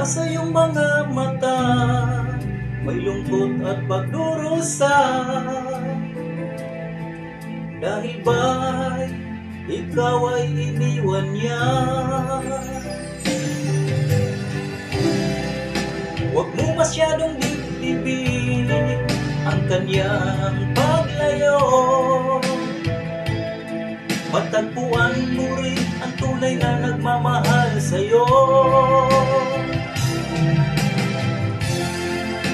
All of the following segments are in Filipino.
Halata sa iyong mga mata, may lungkot at pagdurusa. Dahil ba'y ikaw ay iniwan niya? Huwag mo masyadong dibdibin ang kanyang paglayo. Matagpuan mo rin ang tunay na nagmamahal sa'yo.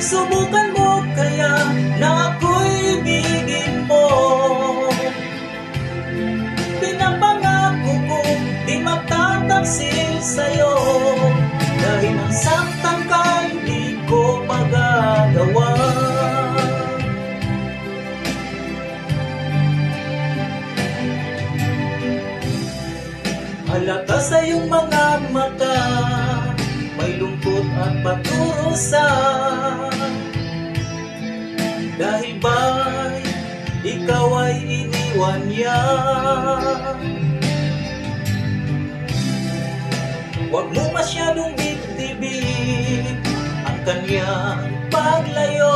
Subukan mo kaya na ako'y ibigin mo. Pinapangako ko di magtataksil sa'yo. Dahil ang saktan ka hindi ko magagawa. Halata sa iyong mga mata, may lungkot at pagdurusa. Dahil ba'y ikaw ay iniwan niya? Huwag mo masyadong dibdibin ang kanyang paglayo.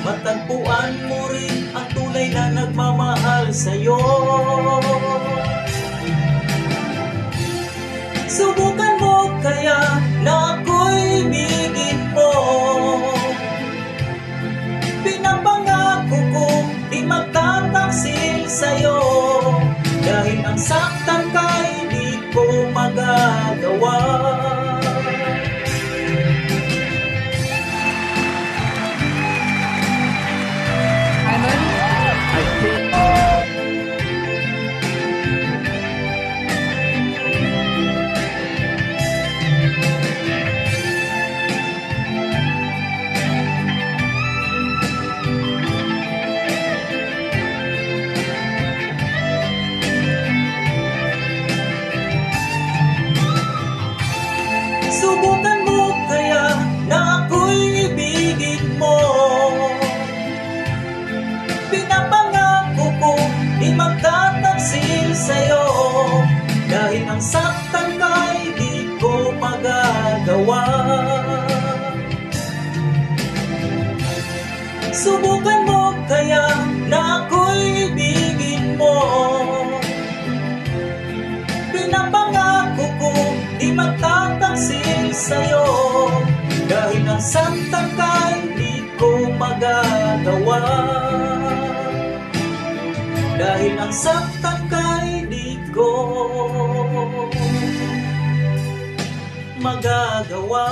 Matagpuan mo rin ang tunay na nagmamahal sa'yo. Subukan mo kaya na ako'y ibigin mo. Pinapangako ko di magtataksil sa'yo. Dahil ang saktan ka'y di ko magagawa. Subukan mo kaya na ako'y ibigin mo. Pinapangako ko di magtataksil sa'yo. Dahil ang saktan ka'y di ko magagawa. Subukan mo kaya na ako'y ibigin mo. Pinapangako ko di magtataksil sa'yo. Dahil ang saktan ka'y di ko magagawa. Dahil ang saktan ka'y di ko magagawa.